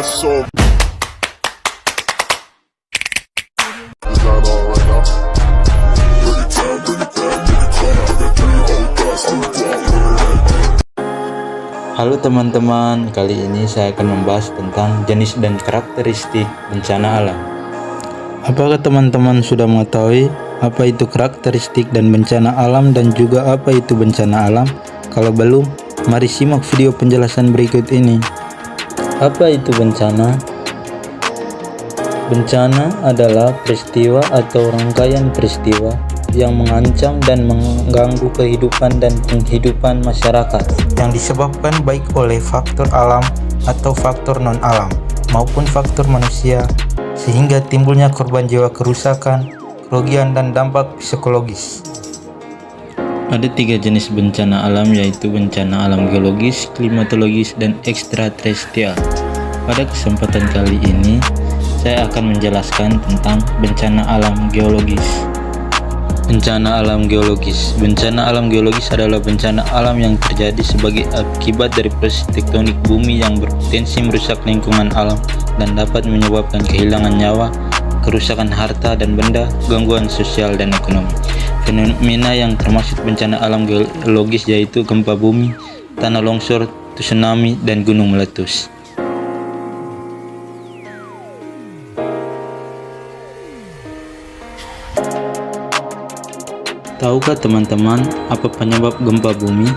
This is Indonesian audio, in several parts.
so it's not all right now. Bring it down, make it come. I got 3 old thoughts to walk. Halo teman-teman, kali ini saya akan membahas tentang jenis dan karakteristik bencana alam. Apakah teman-teman sudah mengetahui apa itu karakteristik dan bencana alam dan juga apa itu bencana alam? Kalau belum, mari simak video penjelasan berikut ini. Apa itu bencana? Bencana adalah peristiwa atau rangkaian peristiwa yang mengancam dan mengganggu kehidupan dan penghidupan masyarakat yang disebabkan baik oleh faktor alam atau faktor non-alam maupun faktor manusia, sehingga timbulnya korban jiwa, kerusakan, kerugian, dan dampak psikologis. Ada 3 jenis bencana alam, yaitu bencana alam geologis, klimatologis, dan ekstraterestrial. Pada kesempatan kali ini, saya akan menjelaskan tentang bencana alam geologis. Bencana alam geologis. Bencana alam geologis adalah bencana alam yang terjadi sebagai akibat dari proses tektonik bumi yang berpotensi merusak lingkungan alam dan dapat menyebabkan kehilangan nyawa, kerusakan harta dan benda, gangguan sosial dan ekonomi. Fenomena yang termasuk bencana alam geologis yaitu gempa bumi, tanah longsor, tsunami, dan gunung meletus. Tahukah teman-teman apa penyebab gempa bumi?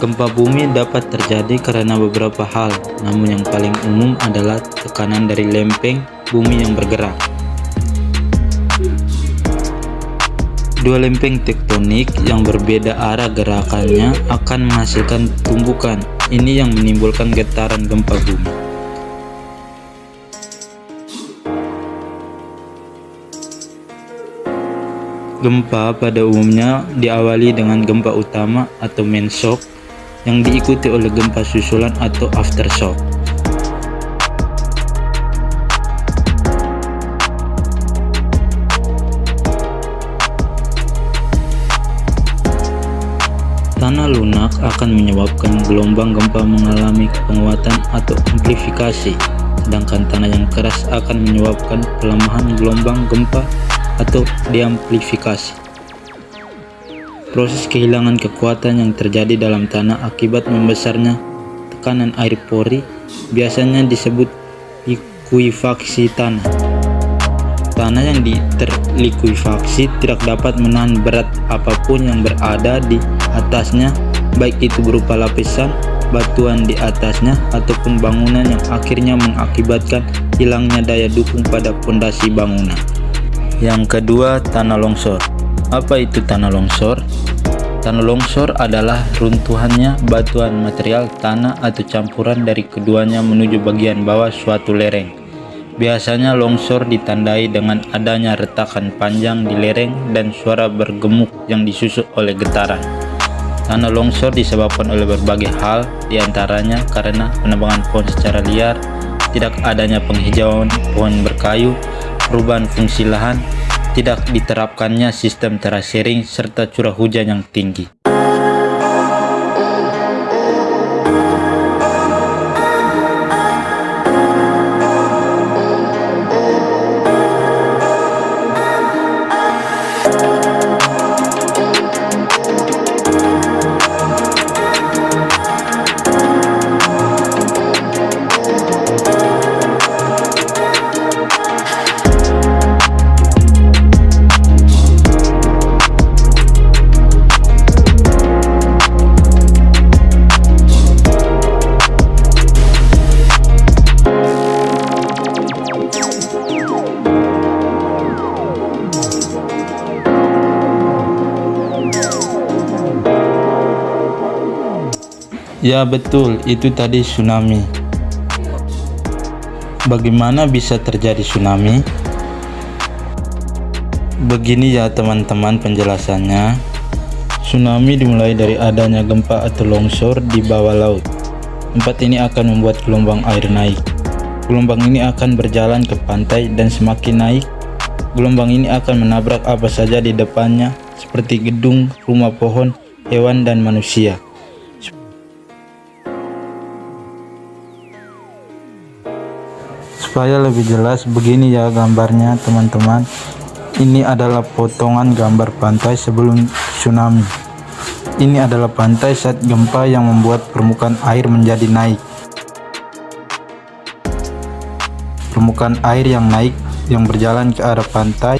Gempa bumi dapat terjadi karena beberapa hal, namun yang paling umum adalah tekanan dari lempeng bumi yang bergerak. 2 lempeng tektonik yang berbeda arah gerakannya akan menghasilkan tumbukan. Ini yang menimbulkan getaran gempa bumi. Gempa pada umumnya diawali dengan gempa utama atau main shock yang diikuti oleh gempa susulan atau aftershock. Tanah lunak akan menyebabkan gelombang gempa mengalami penguatan atau amplifikasi, sedangkan tanah yang keras akan menyebabkan pelemahan gelombang gempa atau deamplifikasi. Proses kehilangan kekuatan yang terjadi dalam tanah akibat membesarnya tekanan air pori biasanya disebut likuifaksi tanah. Tanah yang terlikuifaksi tidak dapat menahan berat apapun yang berada di atasnya, baik itu berupa lapisan batuan di atasnya ataupun bangunan, yang akhirnya mengakibatkan hilangnya daya dukung pada fondasi bangunan. Yang kedua, tanah longsor. Apa itu tanah longsor? Tanah longsor adalah runtuhannya batuan material tanah atau campuran dari keduanya menuju bagian bawah suatu lereng. Biasanya longsor ditandai dengan adanya retakan panjang di lereng dan suara bergemuk yang disusul oleh getaran. Tanah longsor disebabkan oleh berbagai hal, diantaranya karena penebangan pohon secara liar, tidak adanya penghijauan pohon berkayu, perubahan fungsi lahan, tidak diterapkannya sistem terasering, serta curah hujan yang tinggi. Ya betul, itu tadi tsunami. Bagaimana bisa terjadi tsunami? Begini ya teman-teman penjelasannya. Tsunami dimulai dari adanya gempa atau longsor di bawah laut. Tempat ini akan membuat gelombang air naik. Gelombang ini akan berjalan ke pantai dan semakin naik, gelombang ini akan menabrak apa saja di depannya seperti gedung, rumah, pohon, hewan, dan manusia. Supaya lebih jelas, begini ya gambarnya teman-teman. Ini adalah potongan gambar pantai sebelum tsunami. Ini adalah pantai saat gempa yang membuat permukaan air menjadi naik. Permukaan air yang naik yang berjalan ke arah pantai.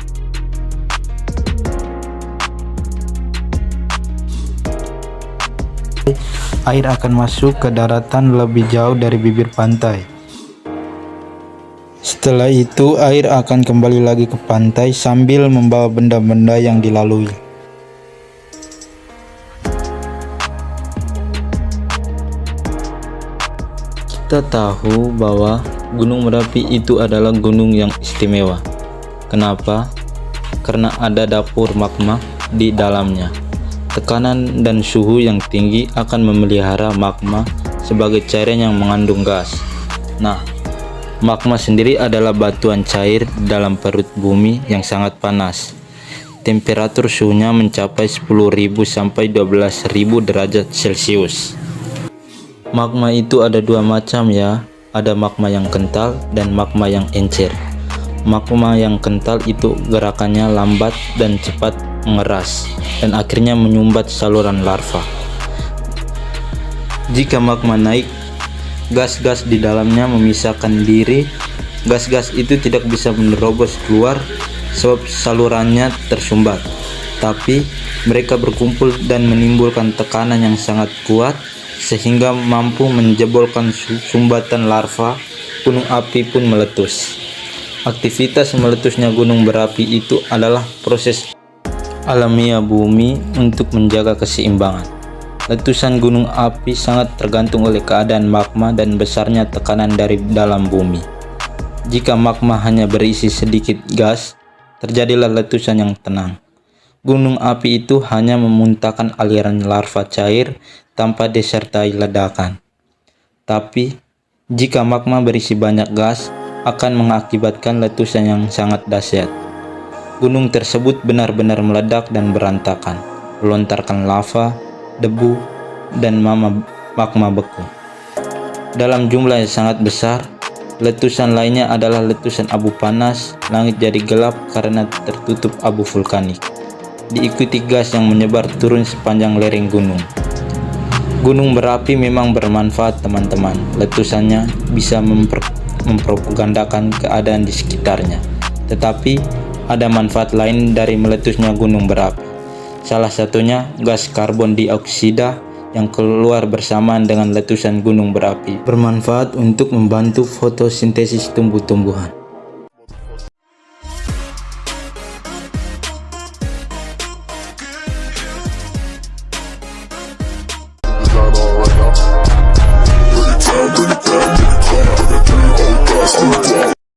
Air akan masuk ke daratan lebih jauh dari bibir pantai. Setelah itu, air akan kembali lagi ke pantai sambil membawa benda-benda yang dilalui. Kita tahu bahwa Gunung Merapi itu adalah gunung yang istimewa. Kenapa? Karena ada dapur magma di dalamnya. Tekanan dan suhu yang tinggi akan memelihara magma sebagai cairan yang mengandung gas. Nah, magma sendiri adalah batuan cair dalam perut bumi yang sangat panas. Temperatur suhunya mencapai 10.000 sampai 12.000 derajat Celcius. Magma itu ada dua macam ya, ada magma yang kental dan magma yang encer. Magma yang kental itu gerakannya lambat dan cepat mengeras dan akhirnya menyumbat saluran larva. Jika magma naik, gas-gas di dalamnya memisahkan diri. Gas-gas itu tidak bisa menerobos keluar sebab salurannya tersumbat. Tapi mereka berkumpul dan menimbulkan tekanan yang sangat kuat sehingga mampu menjebolkan sumbatan larva. Gunung api pun meletus. Aktivitas meletusnya gunung berapi itu adalah proses alamiah bumi untuk menjaga keseimbangan. Letusan gunung api sangat tergantung oleh keadaan magma dan besarnya tekanan dari dalam bumi. Jika magma hanya berisi sedikit gas, terjadilah letusan yang tenang. Gunung api itu hanya memuntahkan aliran larva cair tanpa disertai ledakan. Tapi, jika magma berisi banyak gas, akan mengakibatkan letusan yang sangat dahsyat. Gunung tersebut benar-benar meledak dan berantakan, melontarkan lava, debu, dan magma beku dalam jumlah yang sangat besar. Letusan lainnya adalah letusan abu panas. Langit jadi gelap karena tertutup abu vulkanik, diikuti gas yang menyebar turun sepanjang lereng gunung. Gunung berapi memang bermanfaat teman-teman. Letusannya bisa mempropagandakan keadaan di sekitarnya, tetapi ada manfaat lain dari meletusnya gunung berapi. Salah satunya gas karbon dioksida yang keluar bersamaan dengan letusan gunung berapi bermanfaat untuk membantu fotosintesis tumbuh-tumbuhan. Bring it down, bring it down, bring it down. I got 3 whole thoughts.